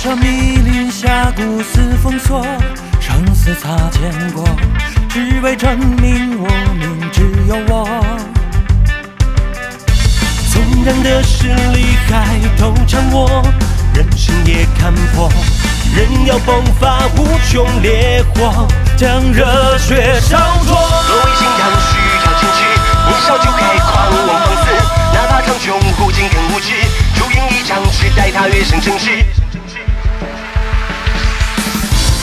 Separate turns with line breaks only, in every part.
这密林峡谷似封锁，生死擦肩过，只为证明我命只有我。纵然的势力还都掌握，人心也看破，人要迸发无穷烈火，将热血烧灼。
若为信仰虚张情志，年少就该狂妄放肆，哪怕苍穹忽尽更无知，烛影一张，只待他跃升正直。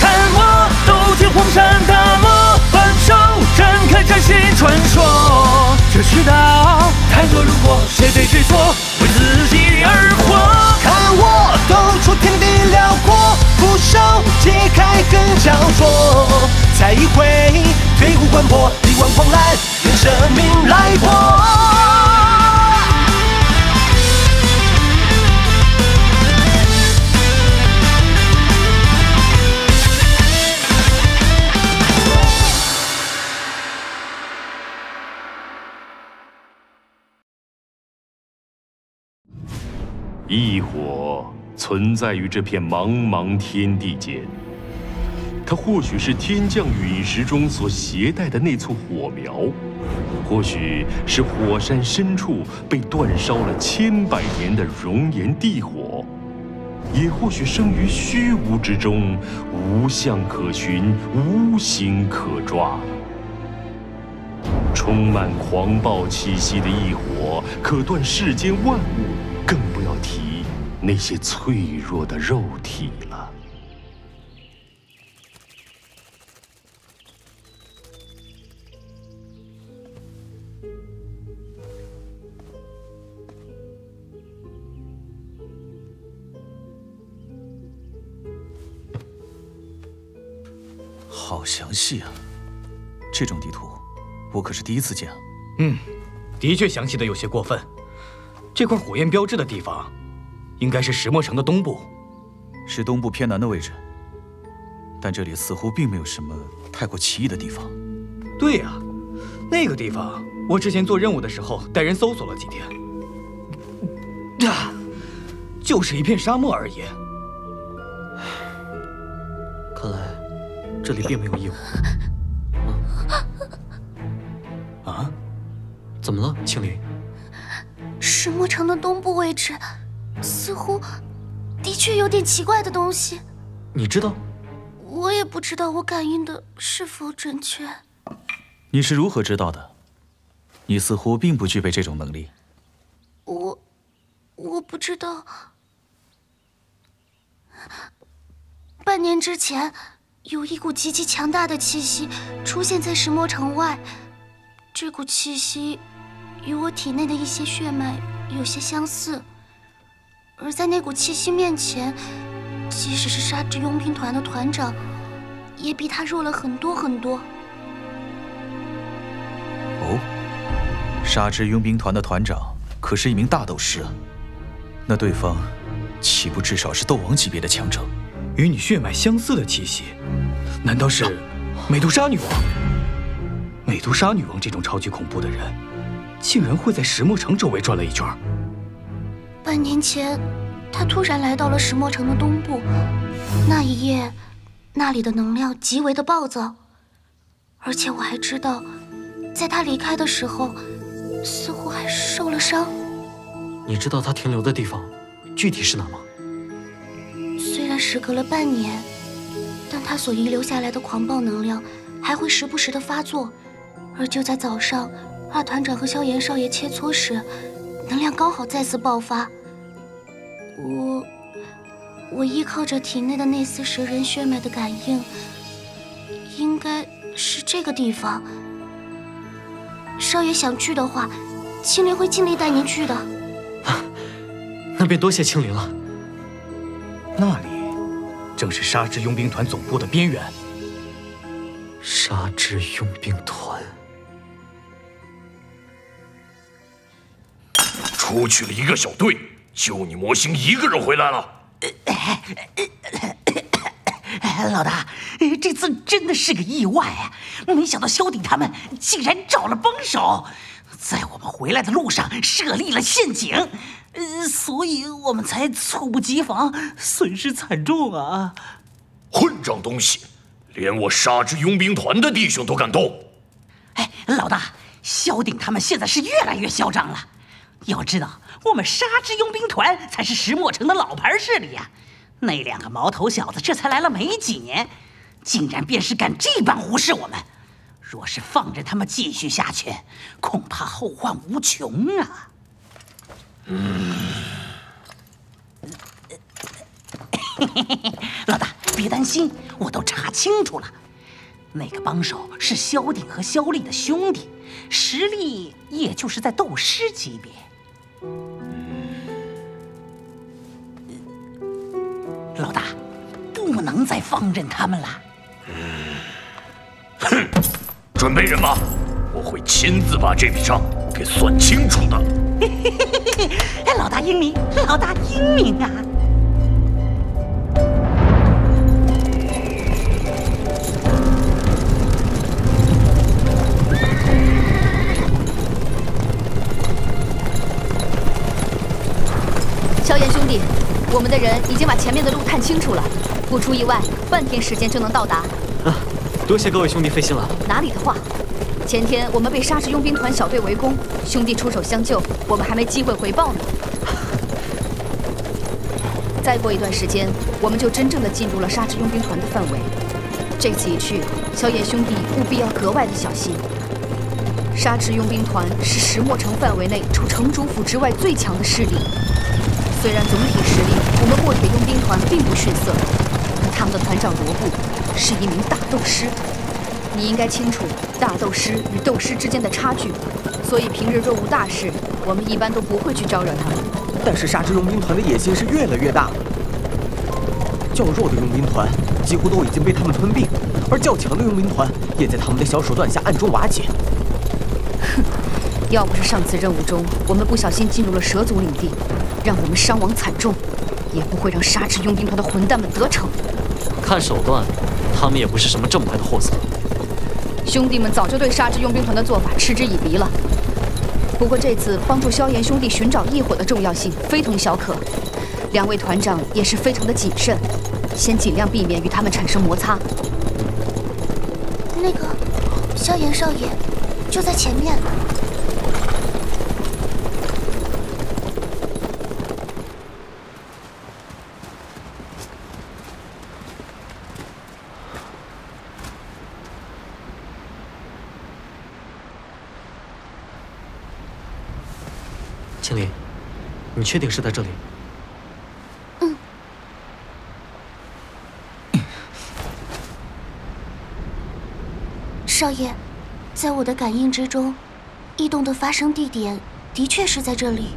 看我斗尽荒山大漠，反手展开崭新传说。这世道太多如果，谁对谁错，为自己而活。
看我斗出天地辽阔，俯首揭开更焦灼。再一回退无关破，力挽狂澜，用生命来搏。
异火存在于这片茫茫天地间，它或许是天降陨石中所携带的那簇火苗，或许是火山深处被煅烧了千百年的熔岩地火，也或许生于虚无之中，无相可寻，无形可抓。充满狂暴气息的异火，可断世间万物。更不要提那些脆弱的肉体了。
好详细啊！这种地图，我可是第一次见啊。
的确详细的有些过分。这块火焰标志的地方，应该是石墨城的东部，
是东部偏南的位置。但这里似乎并没有什么太过奇异的地方。
对呀，那个地方我之前做任务的时候带人搜索了几天，就是一片沙漠而已。
看来这里并没有异火。
啊？
怎么了，青灵？
石墨城的东部位置，似乎的确有点奇怪的东西。
你知道？
我也不知道我感应的是否准确。
你是如何知道的？你似乎并不具备这种能力。
我不知道。半年之前，有一股极其强大的气息出现在石墨城外，这股气息与我体内的一些血脉有些相似，而在那股气息面前，即使是沙之佣兵团的团长，也比他弱了很多很多。
哦，沙之佣兵团的团长可是一名大斗师啊，那对方岂不至少是斗王级别的强者？
与你血脉相似的气息，难道是美杜莎女王？美杜莎女王这种超级恐怖的人，竟然会在石墨城周围转了一圈。
半年前，他突然来到了石墨城的东部，那一夜，那里的能量极为的暴躁，而且我还知道，在他离开的时候，似乎还受了伤。
你知道他停留的地方具体是哪吗？
虽然时隔了半年，但他所遗留下来的狂暴能量还会时不时的发作，而就在早上，二团长和萧炎少爷切磋时，能量刚好再次爆发。我依靠着体内的那丝蛇人血脉的感应，应该是这个地方。少爷想去的话，青灵会尽力带您去的。
那便多谢青灵了。
那里正是沙之佣兵团总部的边缘。
沙之佣兵团
出去了一个小队，就你魔星一个人回来了。
老大，这次真的是个意外啊！没想到萧鼎他们竟然找了帮手，在我们回来的路上设立了陷阱。所以我们才猝不及防，损失惨重啊！
混账东西，连我沙之佣兵团的弟兄都敢动！
哎，老大，萧鼎他们现在是越来越嚣张了。要知道，我们沙之佣兵团才是石墨城的老牌势力呀。那两个毛头小子这才来了没几年，竟然便是敢这般无视我们。若是放任他们继续下去，恐怕后患无穷啊！老大，别担心，我都查清楚了，那个帮手是萧鼎和萧厉的兄弟，实力也就是在斗师级别。老大，不能再放任他们了。
哼，准备人马，我会亲自把这笔账给算清楚的。
哎，老大英明，老大英明啊！
萧炎兄弟，我们的人已经把前面的路探清楚了，不出意外，半天时间就能到达。
啊，多谢各位兄弟费心了。
哪里的话，前天我们被沙之佣兵团小队围攻，兄弟出手相救，我们还没机会回报呢。再过一段时间，我们就真正的进入了沙之佣兵团的范围。这次一去，萧炎兄弟务必要格外的小心。沙之佣兵团是石墨城范围内除城主府之外最强的势力。虽然总体实力我们墨铁佣兵团并不逊色，可他们的团长罗布是一名大斗师。你应该清楚大斗师与斗师之间的差距，所以平日若无大事，我们一般都不会去招惹他们。
但是沙之佣兵团的野心是越来越大，较弱的佣兵团几乎都已经被他们吞并，而较强的佣兵团也在他们的小手段下暗中瓦解。
哼，要不是上次任务中我们不小心进入了蛇族领地，让我们伤亡惨重，也不会让沙之佣兵团的混蛋们得逞。
看手段，他们也不是什么正派的货色。
兄弟们早就对沙之佣兵团的做法嗤之以鼻了。不过这次帮助萧炎兄弟寻找异火的重要性非同小可，两位团长也是非常的谨慎，先尽量避免与他们产生摩擦。
那个，萧炎少爷，就在前面。
青离，你确定是在这里？
嗯。少爷，在我的感应之中，异动的发生地点的确是在这里。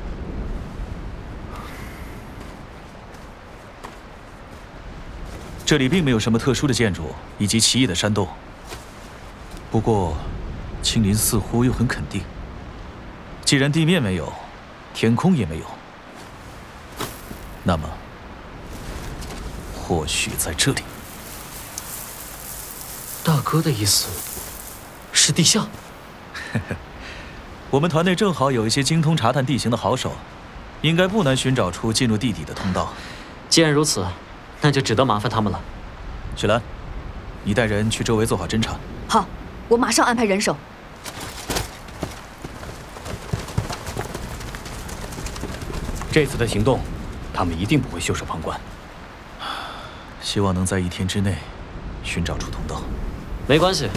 这里并没有什么特殊的建筑以及奇异的山洞，不过青林似乎又很肯定，既然地面没有，天空也没有，那么或许在这里。
大哥的意思是地下？
我们团内正好有一些精通查探地形的好手，应该不难寻找出进入地底的通道。
既然如此，那就只得麻烦他们了。
雪兰，你带人去周围做好侦查。
好，我马上安排人手。
这次的行动，他们一定不会袖手旁观。
希望能在1天之内寻找出通道。
没关系，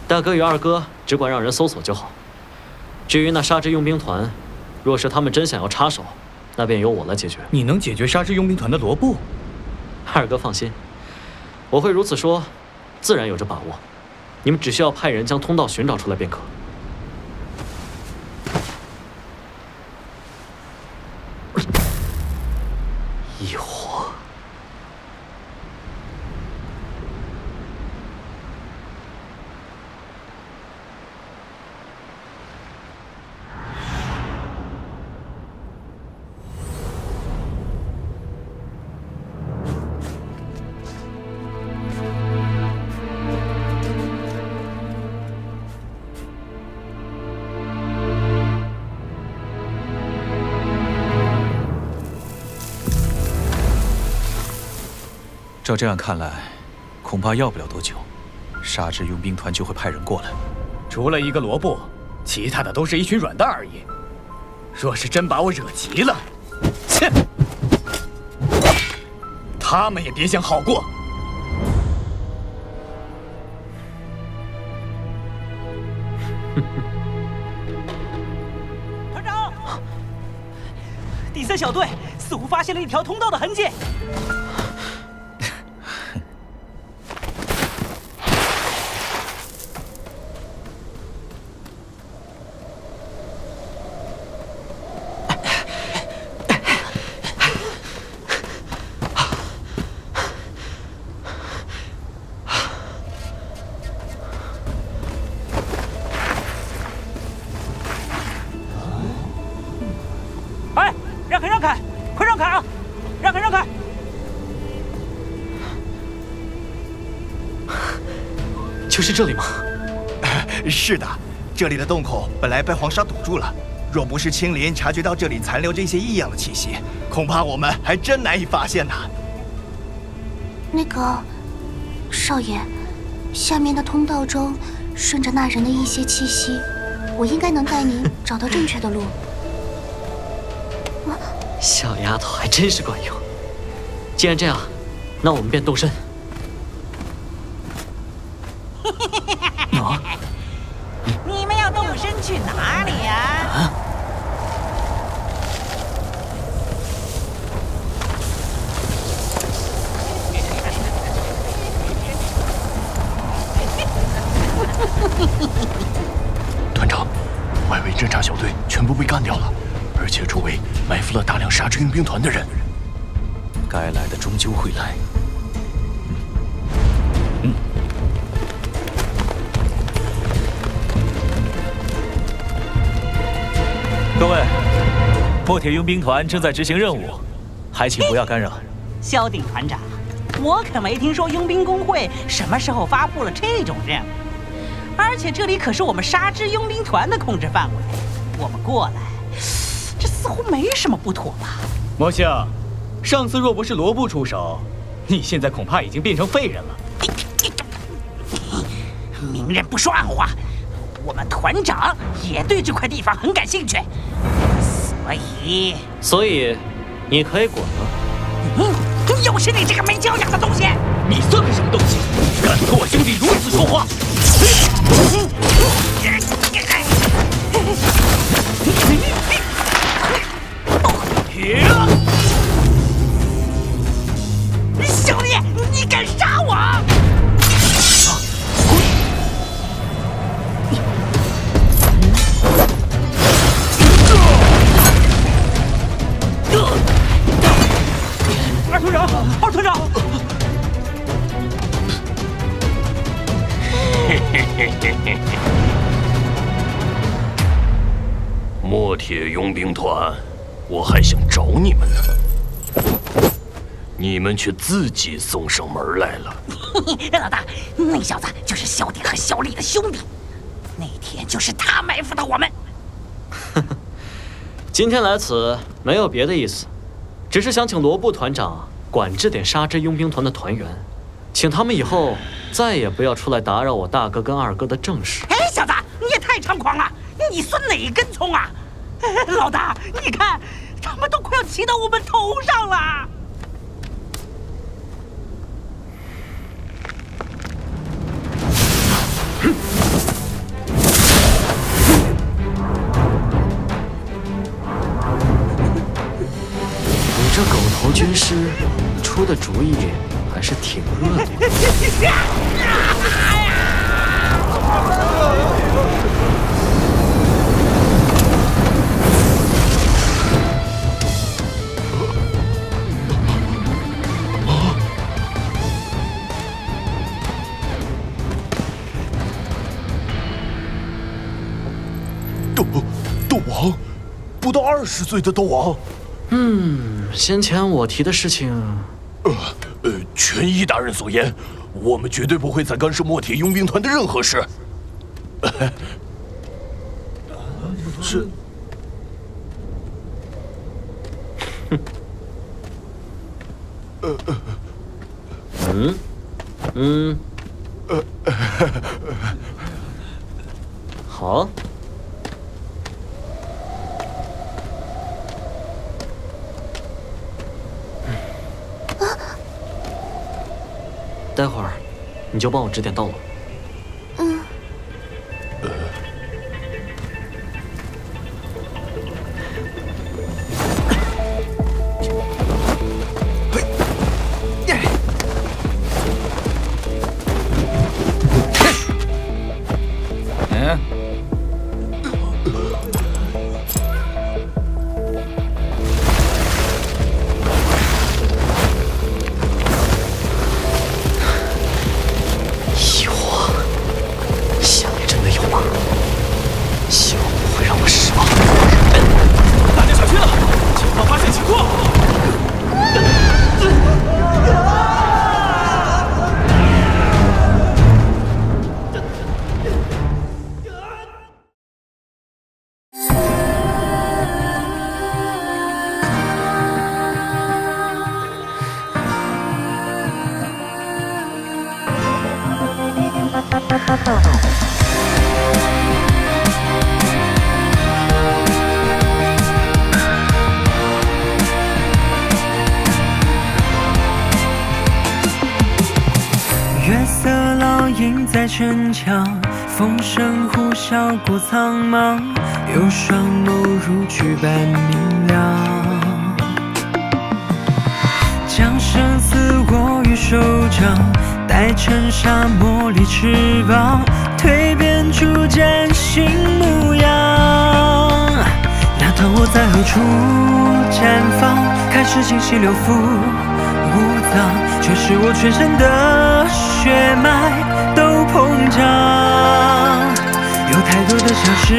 大哥与二哥只管让人搜索就好。至于那沙之佣兵团，若是他们真想要插手，那便由我来解决。
你能解决沙之佣兵团的罗布？
二哥放心，我会如此说，自然有着把握。你们只需要派人将通道寻找出来便可。异火。
照这样看来，恐怕要不了多久，沙之佣兵团就会派人过来。
除了一个罗布，其他的都是一群软蛋而已。若是真把我惹急了，切，他们也别想好过。
团长，第3小队似乎发现了一条通道的痕迹。让开！快让开啊！让开！让开！
就是这里吗？
是的，这里的洞口本来被黄沙堵住了。若不是青林察觉到这里残留着一些异样的气息，恐怕我们还真难以发现呢。
那个，少爷，下面的通道中顺着那人的一些气息，我应该能带您找到正确的路。
小丫头还真是管用。既然这样，那我们便动身。
你们要动身去哪里呀？
团长，外围侦察小队全部被干掉了，而且周围埋伏了大量沙之佣兵团的人。
该来的终究会来。各位，墨铁佣兵团正在执行任务，还请不要干扰。
萧鼎团长，我可没听说佣兵工会什么时候发布了这种任务，而且这里可是我们沙之佣兵团的控制范围，我们过来，这似乎没什么不妥吧？
魔星，上次若不是罗布出手，你现在恐怕已经变成废人了。
明人不说暗话，我们团长也对这块地方很感兴趣，
所以你可以滚了。
又是你这个没教养的东西！
你算个什么东西？敢和我兄弟如此说话！
小烈，你敢杀我！
二团长，二团长！
墨铁佣兵团，我还想找你们呢，你们却自己送上门来了。
老大，那小子就是萧鼎和萧丽的兄弟，那天就是他埋伏的我们。
今天来此没有别的意思，只是想请罗布团长管制点沙之佣兵团的团员，请他们以后再也不要出来打扰我大哥跟二哥的正事。
哎，小子，你也太猖狂了！你算哪根葱啊？老大，你看，他们都快要骑到我们头上了。
你这狗头军师出的主意还是挺恶毒。
斗王，不到20岁的斗王。
先前我提的事情，
权益大人所言，我们绝对不会再干涉墨铁佣兵团的任何事。是。
好。待会儿你就帮我指点道路。
月色烙印在城墙，风声呼啸过苍茫，有双眸如炬般明亮，将生死握于手掌，待趁沙漠里翅膀，蜕变出崭新模样。那段我在何处绽放？看似清晰流复无藏，却是我全身的血脉都膨胀。有太多的相识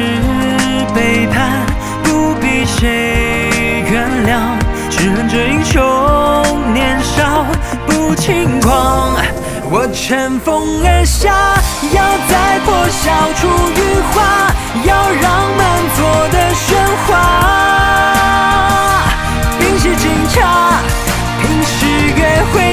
背叛，不必谁原谅，只恨这英雄年少不轻狂。我乘风而下，要在破晓处羽化，要让满座的喧哗。冰释金茶，平时约会。